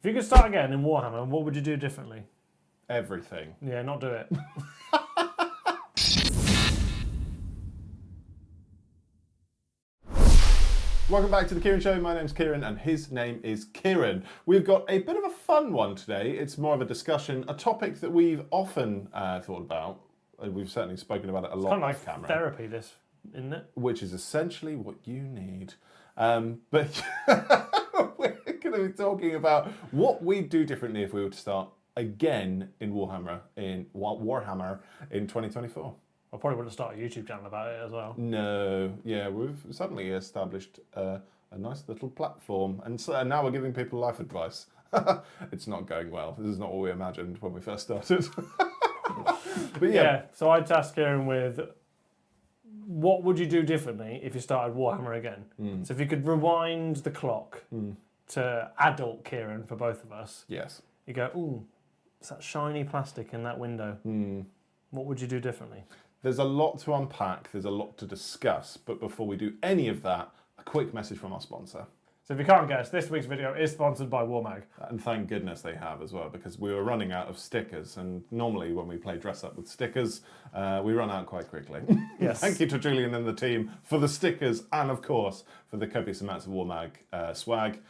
If you could start again in Warhammer, what would you do differently? Everything. Yeah, not do it. Welcome back to the Kieran Show. My name's Kieran and his name is Kieran. We've got a bit of a fun one today. It's more of a discussion, a topic that we've often thought about. We've certainly spoken about it a lot Kind of off like camera. therapy, this, isn't it? Which is essentially what you need. But we're going to be talking about what we'd do differently if we were to start again in Warhammer in 2024. I probably wouldn't start a YouTube channel about it as well. No, yeah, we've suddenly established a nice little platform, and so now we're giving people life advice. It's not going well. This is not what we imagined when we first started. But yeah, so I'd task Kieran with what would you do differently if you started Warhammer again? So if you could rewind the clock to adult Kieran for both of us, yes, you go, ooh, it's that shiny plastic in that window. What would you do differently? There's a lot to unpack, there's a lot to discuss, but before we do any of that, a quick message from our sponsor. So if you can't guess, this week's video is sponsored by Warmag. And thank goodness they have as well, because we were running out of stickers, and normally when we play dress up with stickers, we run out quite quickly. Yes. Thank you to Julian and the team for the stickers, and of course, for the copious amounts of Warmag swag.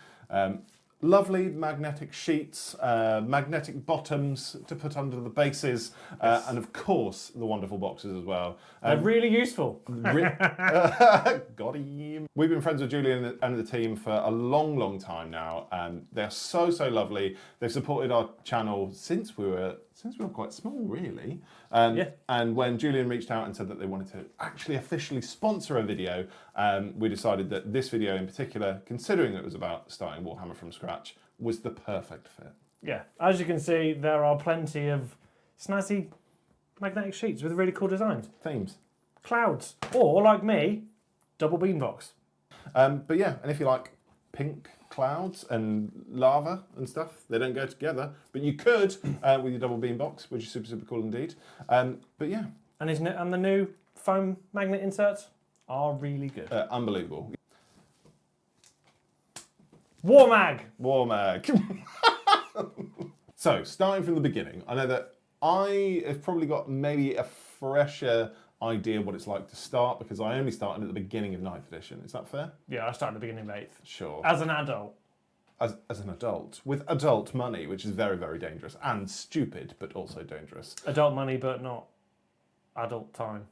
Lovely magnetic sheets, magnetic bottoms to put under the bases, and of course the wonderful boxes as well. They're really useful. Got him. We've been friends with Julian and the team for a long, long time now, and they're so lovely. They've supported our channel since we were quite small, really. And when Julian reached out and said that they wanted to actually officially sponsor a video, we decided that this video in particular, considering it was about starting Warhammer from scratch, was the perfect fit. Yeah, as you can see, there are plenty of snazzy magnetic sheets with really cool designs. Themes. Clouds, or like me, double beam box. But yeah, and if you like pink clouds and lava and stuff, they don't go together, but you could with your double beam box, which is super cool indeed. But yeah. And the new foam magnet inserts are really good. Unbelievable. Warmag! So, starting from the beginning, I know that I have probably got maybe a fresher idea what it's like to start, because I only started at the beginning of 9th edition. Is that fair? Yeah, I started at the beginning of 8th. Sure. As an adult. As an adult, with adult money, which is very dangerous and stupid, but also dangerous. Adult money, but not adult time.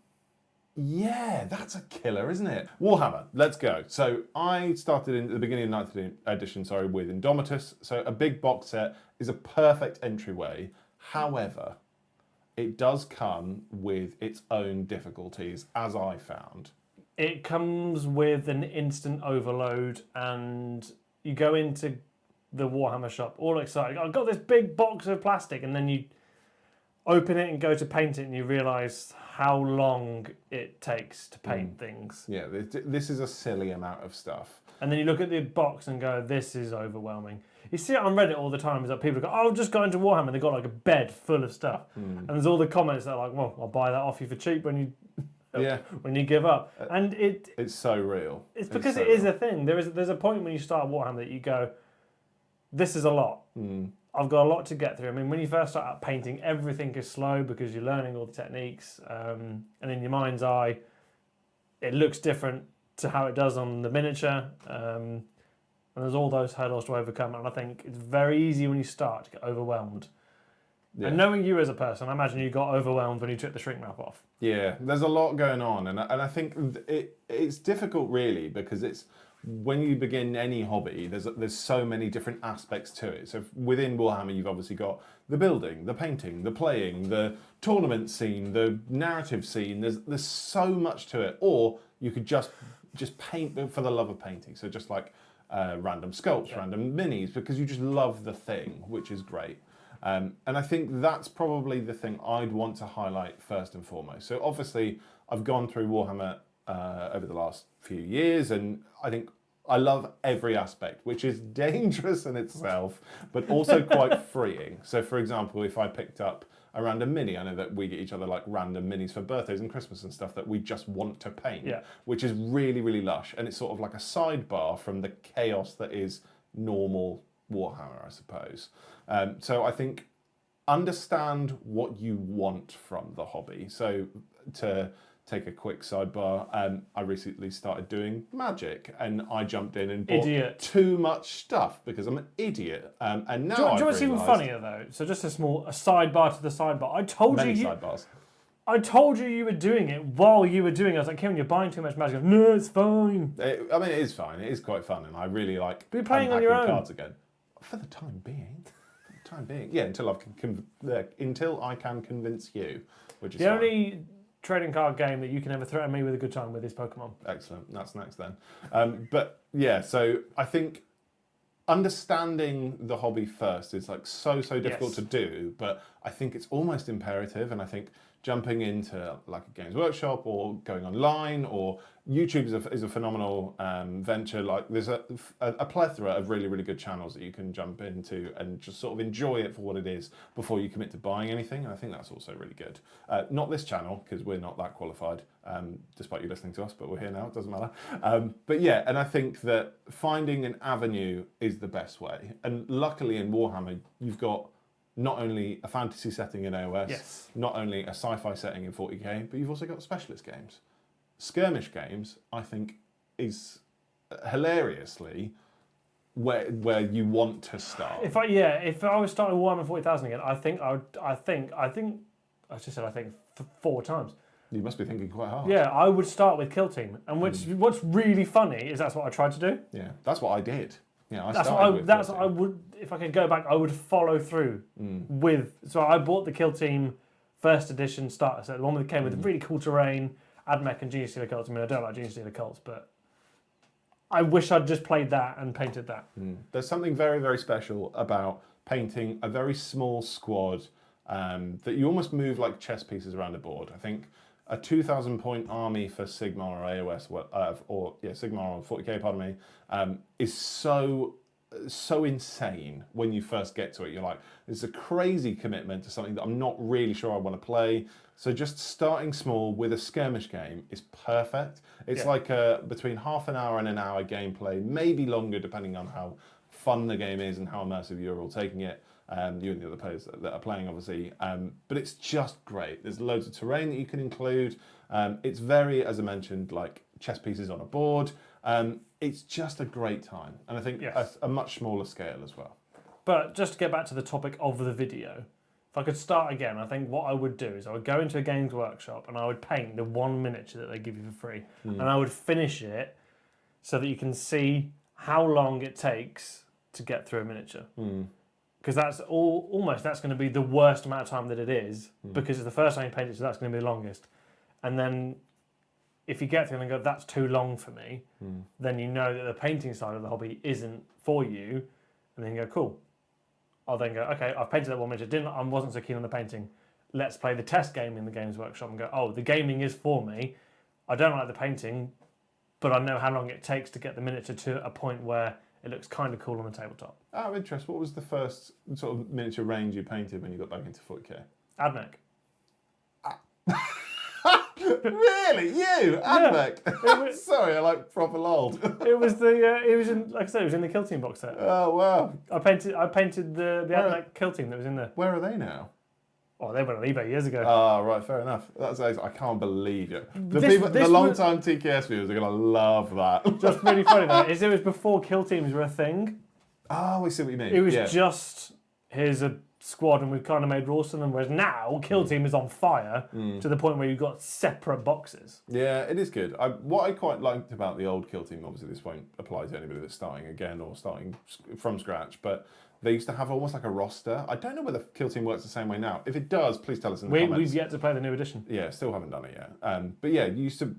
Yeah, that's a killer, isn't it? Warhammer, let's go. So I started in the beginning of 9th edition, with Indomitus. So a big box set is a perfect entryway. However, it does come with its own difficulties, as I found. It comes with an instant overload, and you go into the Warhammer shop all excited. I've got this big box of plastic, and then you open it and go to paint it, and you realise how long it takes to paint things. Yeah, this is a silly amount of stuff. And then you look at the box and go, this is overwhelming. You see it on Reddit all the time, is that people go, oh, just got into Warhammer, and they've got like a bed full of stuff. And there's all the comments that are like, well, I'll buy that off you for cheap when you give up. And it's so real. It's because it is a thing. There's a point when you start Warhammer that you go, this is a lot. I've got a lot to get through. I mean, when you first start out painting, everything is slow because you're learning all the techniques. And in your mind's eye, it looks different to how it does on the miniature. And there's all those hurdles to overcome. And I think it's very easy when you start to get overwhelmed. Yeah. And knowing you as a person, I imagine you got overwhelmed when you took the shrink wrap off. Yeah, there's a lot going on. And I think it's difficult, really, because it's when you begin any hobby, there's so many different aspects to it. So within Warhammer, you've obviously got the building, the painting, the playing, the tournament scene, the narrative scene. There's so much to it. Or you could just paint for the love of painting. So just like random sculpts, random minis, because you just love the thing, which is great. And I think that's probably the thing I'd want to highlight first and foremost. So obviously, I've gone through Warhammer over the last few years, and I think I love every aspect, which is dangerous in itself, but also quite freeing. So for example, if I picked up a random mini, I know that we get each other like random minis for birthdays and Christmas and stuff that we just want to paint, which is really lush. And it's sort of like a sidebar from the chaos that is normal Warhammer, I suppose. So I think understand what you want from the hobby. So to take a quick sidebar, I recently started doing Magic, and I jumped in and bought too much stuff because I'm an idiot. And now do you know what's even funnier though? So just a sidebar to the sidebar. I told many you sidebars. I told you were doing it while you were doing it. I was like, Kevin, you're buying too much Magic. Goes, no, it's fine. I mean, it is fine. It is quite fun, and I really like Be playing on your own cards again. For the time being. Yeah, until I can convince you, which is the only trading card game that you can ever threaten me with a good time with is Pokemon. Excellent. That's next then. But yeah, so I think understanding the hobby first is like so difficult to do, but I think it's almost imperative, and I think jumping into like a Games Workshop or going online or YouTube is a phenomenal venture. Like there's a plethora of really good channels that you can jump into and just sort of enjoy it for what it is before you commit to buying anything. And I think that's also really good. Not this channel, because we're not that qualified, despite you listening to us, but we're here now, it doesn't matter. But yeah, and I think that finding an avenue is the best way. And luckily in Warhammer, you've got not only a fantasy setting in AOS, not only a sci-fi setting in 40k, but you've also got specialist games. Skirmish games, I think, is hilariously where you want to start. If I was starting Warhammer 40,000 again, I think 4 times. You must be thinking quite hard. Yeah, I would start with Kill Team, and what's really funny is that's what I tried to do. Yeah, that's what I did. Yeah, that's what I would. If I could go back, I would follow through with. So I bought the Kill Team first edition starter set, the one that came with really cool terrain, Admech and Genius Stealer Cults. I mean, I don't like Genius Stealer Cults, but I wish I'd just played that and painted that. There's something very special about painting a very small squad that you almost move like chess pieces around a board. I think a 2,000 point army for Sigma or AOS, Sigma or 40k, pardon me, is so insane when you first get to it. You're like, it's a crazy commitment to something that I'm not really sure I want to play. So just starting small with a skirmish game is perfect. It's like between half an hour and an hour gameplay, maybe longer depending on how fun the game is and how immersive you're all taking it. You and the other players that are playing, obviously. But it's just great. There's loads of terrain that you can include. It's very, as I mentioned, like chess pieces on a board. It's just a great time. And I think a much smaller scale as well. But just to get back to the topic of the video, if I could start again, I think what I would do is I would go into a Games Workshop and I would paint the one miniature that they give you for free. And I would finish it so that you can see how long it takes to get through a miniature. Because that's that's going to be the worst amount of time that it is, because it's the first time you paint it, so that's going to be the longest. And then if you get through and go, that's too long for me, then you know that the painting side of the hobby isn't for you, and then you go, cool. I'll then go, okay, I've painted that one miniature, I wasn't so keen on the painting. Let's play the test game in the Games Workshop and go, oh, the gaming is for me. I don't like the painting, but I know how long it takes to get the miniature to a point where it looks kind of cool on the tabletop. Out of interest, what was the first sort of miniature range you painted when you got back into 40k? Admech. Really? You? Admech? Yeah, sorry, I like proper lolled. It was like I said, it was in the Kill Team box set. Oh wow. I painted the Admech Kill Team that was in there. Where are they now? Oh, they went on eBay years ago. Oh, right, fair enough. I can't believe it. The long-time TKS viewers are going to love that. Just really funny though, is it was before Kill Teams were a thing. Oh, I see what you mean. It was just, here's a squad and we've kind of made rules to them, whereas now Kill Team is on fire to the point where you've got separate boxes. Yeah, it is good. What I quite liked about the old Kill Team, obviously this won't apply to anybody that's starting again or starting from scratch, but they used to have almost like a roster. I don't know whether Kill Team works the same way now. If it does, please tell us in the comments. We've yet to play the new edition. Yeah, still haven't done it yet. But yeah, you used to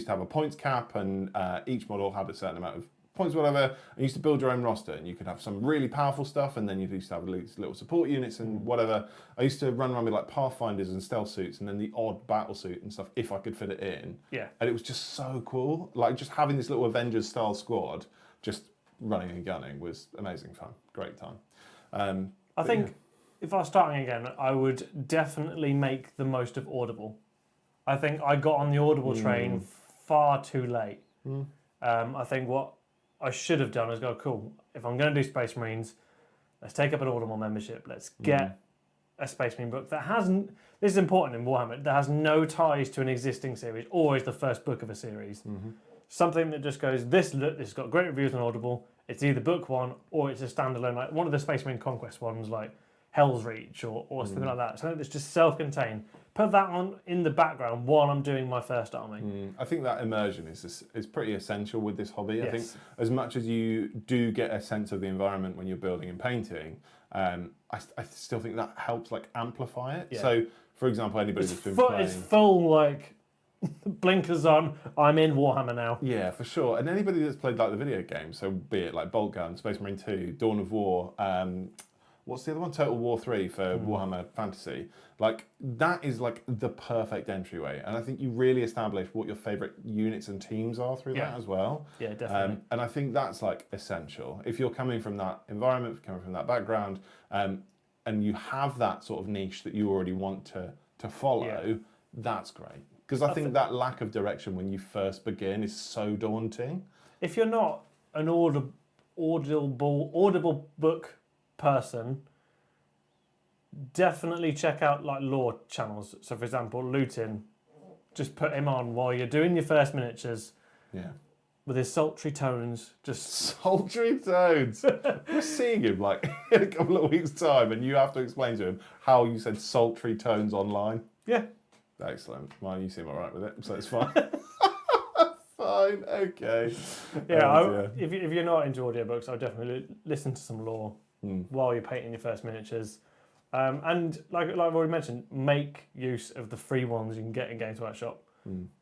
have a points cap, and each model had a certain amount of points, whatever. And you used to build your own roster, and you could have some really powerful stuff, and then you used to have little support units and whatever. I used to run around with like Pathfinders and stealth suits, and then the odd battle suit and stuff if I could fit it in. Yeah. And it was just so cool. Like just having this little Avengers style squad, just running and gunning was amazing fun. Great time. I think if I was starting again, I would definitely make the most of Audible. I think I got on the Audible train far too late. I think what I should have done is go, cool, if I'm going to do Space Marines, let's take up an Audible membership. Let's get a Space Marine book that hasn't, this is important in Warhammer, that has no ties to an existing series, or is the first book of a series. Something that just goes, this has got great reviews on Audible, it's either book one or it's a standalone, like one of the Space Marine Conquest ones, like Hell's Reach or something like that. Something that's just self-contained. Put that on in the background while I'm doing my first army. I think that immersion is pretty essential with this hobby. I think as much as you do get a sense of the environment when you're building and painting, I still think that helps like amplify it. So, for example, anybody that's been playing... It's full like blinkers on, I'm in Warhammer now. Yeah, for sure. And anybody that's played like the video game, so be it like Bolt Gun, Space Marine 2, Dawn of War, what's the other one? Total War 3 for Warhammer Fantasy. Like, that is like the perfect entryway. And I think you really establish what your favourite units and teams are through that as well. Yeah, definitely. And I think that's like essential. If you're coming from that environment, if you're coming from that background, and you have that sort of niche that you already want to follow, that's great. Because I think that lack of direction when you first begin is so daunting. If you're not an audible book person, definitely check out like lore channels. So for example, Lutin, just put him on while you're doing your first miniatures. Yeah. With his sultry tones, just sultry tones. We're seeing him like in a couple of weeks' time, and you have to explain to him how you said sultry tones online. Yeah. Excellent. Well, you seem all right with it, so it's fine. Fine. Okay. Yeah. If you're not into audiobooks, I'll definitely listen to some lore while you're painting your first miniatures. And like I've already mentioned, make use of the free ones you can get in Games Workshop.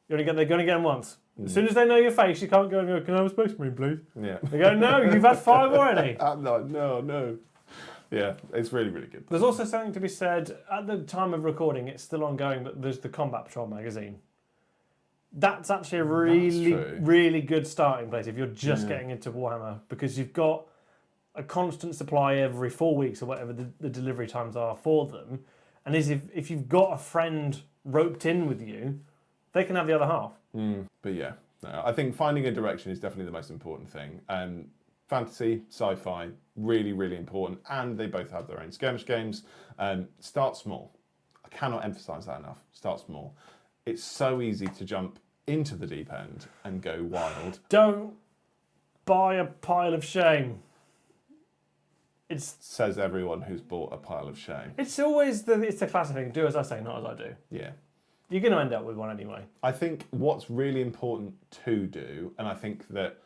They're going to get them once. As soon as they know your face, you can't go and go, can I have a Space Marine, please? Yeah. They go, no, you've had 5 already. No. Yeah, it's really, really good. There's also something to be said, at the time of recording, it's still ongoing, but there's the Combat Patrol magazine. That's actually a really good starting place if you're just getting into Warhammer, because you've got a constant supply every 4 weeks or whatever the delivery times are for them. And if you've got a friend roped in with you, they can have the other half. But yeah, no, I think finding a direction is definitely the most important thing. Fantasy, sci-fi, really, really important. And they both have their own skirmish games. Start small. I cannot emphasize that enough. Start small. It's so easy to jump into the deep end and go wild. Don't buy a pile of shame. Says everyone who's bought a pile of shame. It's always it's the classic thing, do as I say, not as I do. Yeah. You're going to end up with one anyway. I think what's really important to do, and I think that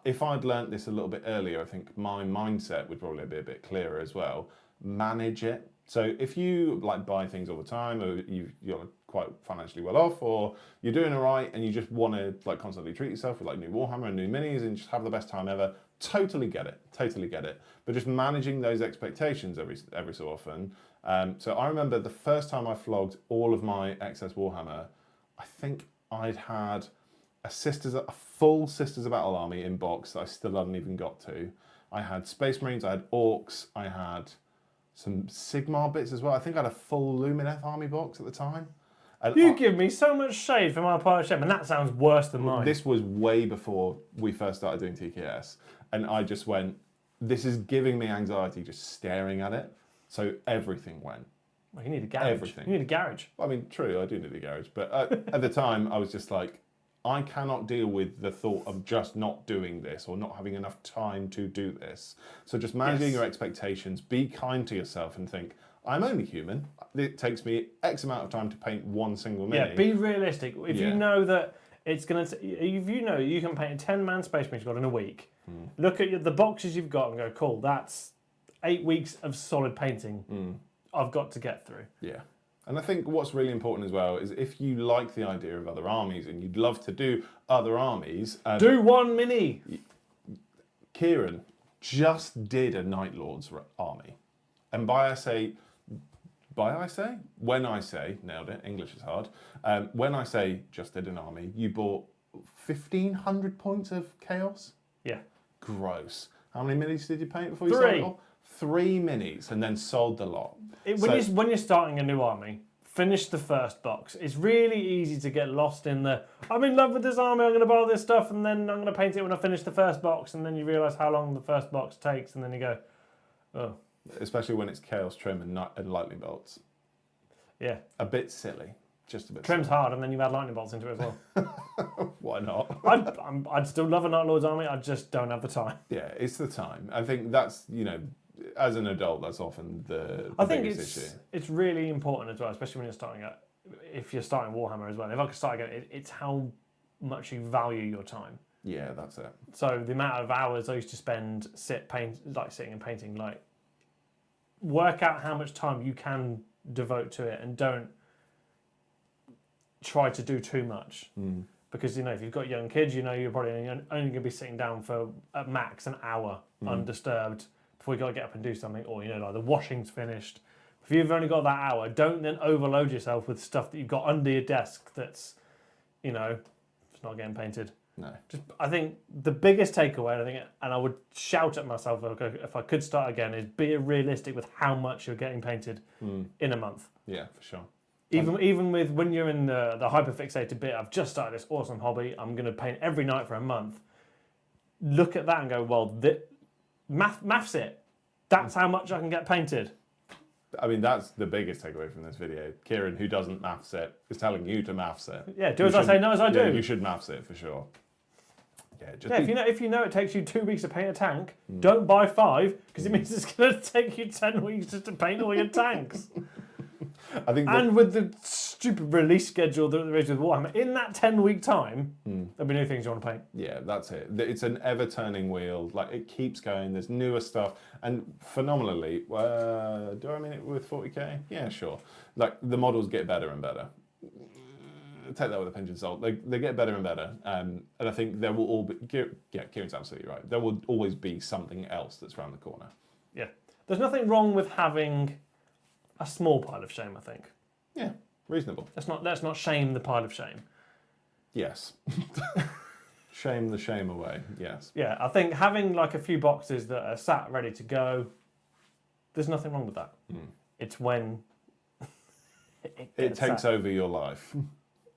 if I'd learnt this a little bit earlier, I think my mindset would probably be a bit clearer as well. Manage it. So if you like buy things all the time, or you're quite financially well off, or you're doing all right and you just want to like constantly treat yourself with like new Warhammer and new minis and just have the best time ever, totally get it. But just managing those expectations every so often. So I remember the first time I flogged all of my excess Warhammer, I think I'd had a full Sisters of Battle army in box that I still hadn't even got to. I had Space Marines, I had Orcs, I had some Sigmar bits as well. I think I had a full Lumineth army box at the time. And you give me so much shade for my pile of shame, and that sounds worse than mine. This was way before we first started doing TKS, and I just went, this is giving me anxiety just staring at it. So everything went. Well, you need a garage. Everything. You need a garage. I mean, true, I do need a garage. But at the time, I was just like, I cannot deal with the thought of just not doing this or not having enough time to do this. So just managing your expectations, be kind to yourself and think, I'm only human. It takes me X amount of time to paint one single mini. Yeah, be realistic. If you know that it's going to... If you know you can paint a 10-man Space Marine squad in a week, look at the boxes you've got and go, cool, that's 8 weeks of solid painting I've got to get through. Yeah. And I think what's really important as well is if you like the idea of other armies and you'd love to do other armies... do one mini! Kieran just did a Night Lords army. And when I say, nailed it, English is hard. When I say just did an army, you bought 1,500 points of chaos? Yeah. Gross. How many minis did you paint before you sold it all? 3 minis, and then sold the lot. When you're starting a new army, finish the first box. It's really easy to get lost in the, I'm in love with this army, I'm going to buy all this stuff, and then I'm going to paint it when I finish the first box, and then you realise how long the first box takes, and then you go, oh. Especially when it's Chaos Trim and Lightning Bolts. Yeah. A bit silly. Just a bit Trim's silly. hard, and then you add lightning bolts into it as well. Why not? I'd still love a Night Lord's army, I just don't have the time. Yeah, it's the time. I think that's, you know, as an adult, that's often the I think biggest issue. It's really important as well, especially when you're starting out. If you're starting Warhammer as well, if I could start again, it's how much you value your time. Yeah, that's it. So the amount of hours I used to spend sitting and painting, like work out how much time you can devote to it, and don't try to do too much. Because, you know, if you've got young kids, you know you're probably only going to be sitting down for at max an hour undisturbed before you got to get up and do something, or, you know, like the washing's finished. If you've only got that hour, don't then overload yourself with stuff that you've got under your desk that's, you know, it's not getting painted. No. Just, I think the biggest takeaway, and I would shout at myself if I could start again, is be realistic with how much you're getting painted in a month. Yeah, for sure. Even with when you're in the hyper-fixated bit, I've just started this awesome hobby, I'm going to paint every night for a month. Look at that and go, well, maths it. That's how much I can get painted. I mean, that's the biggest takeaway from this video. Kieran, who doesn't maths it, is telling you to maths it. Yeah, do as I say, not as I do. Yeah, you should maths it for sure. Yeah, if you know it takes you 2 weeks to paint a tank, don't buy 5, because it means it's going to take you 10 weeks just to paint all your tanks. I think and with the stupid release schedule that there is with Warhammer, in that 10-week time, there'll be new things you want to paint. Yeah, that's it. It's an ever-turning wheel. Like, it keeps going. There's newer stuff. And phenomenally, do I mean it with 40k? Yeah, sure. Like, the models get better and better. Take that with a pinch of salt. They get better and better. And I think there will all be... Yeah, Kieran's absolutely right. There will always be something else that's around the corner. Yeah. There's nothing wrong with having a small pile of shame, I think. Yeah, reasonable. Let's not shame the pile of shame. Yes. Shame the shame away, yes. Yeah, I think having like a few boxes that are sat ready to go, there's nothing wrong with that. It's when it takes over your life.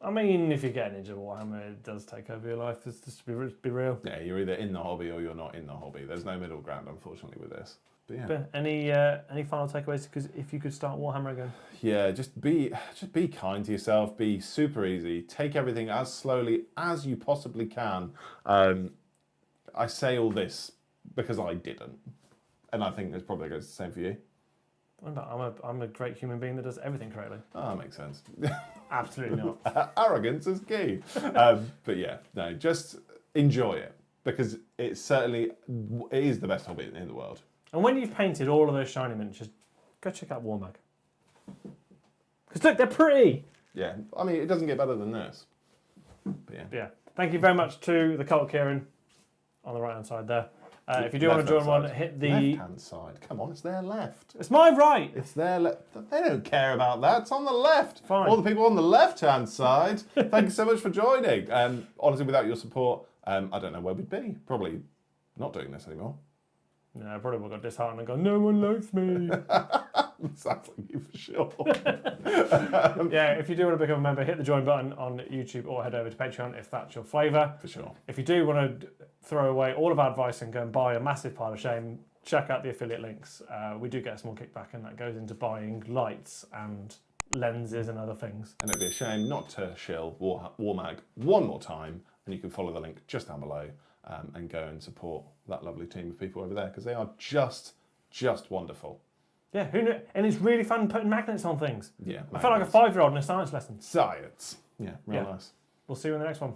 I mean, if you're getting into Warhammer, it does take over your life. Just to be real. Yeah, you're either in the hobby or you're not in the hobby. There's no middle ground, unfortunately, with this. But yeah. But any final takeaways? Because if you could start Warhammer again, yeah, just be kind to yourself. Be super easy. Take everything as slowly as you possibly can. I say all this because I didn't, and I think it's probably goes the same for you. I'm a great human being that does everything correctly. Oh, that makes sense. Absolutely not. Arrogance is key. But yeah, no, just enjoy it, because it is the best hobby in the world. And when you've painted all of those shiny miniatures, go check out Warmag. Because look, they're pretty. Yeah, I mean, it doesn't get better than this. But yeah. Thank you very much to the Cult Kieran on the right hand side there. If you do want to join one, hit the left-hand side. Come on, it's their left. It's my right. It's their left. They don't care about that. It's on the left. Fine. All the people on the left-hand side. Thank you so much for joining. Honestly, without your support, I don't know where we'd be. Probably not doing this anymore. No, I probably would have got disheartened and gone, no one likes me. Sounds like you for sure. Yeah, if you do want to become a member, hit the join button on YouTube or head over to Patreon if that's your flavour. For sure. If you do want to throw away all of our advice and go and buy a massive pile of shame, check out the affiliate links. We do get a small kickback, and that goes into buying lights and lenses and other things. And it'd be a shame not to shill Warmag one more time, and you can follow the link just down below and go and support that lovely team of people over there, because they are just wonderful. Yeah, who knew? And it's really fun putting magnets on things. Yeah, I felt like a 5-year-old in a science lesson. Science. Yeah, real nice. We'll see you in the next one.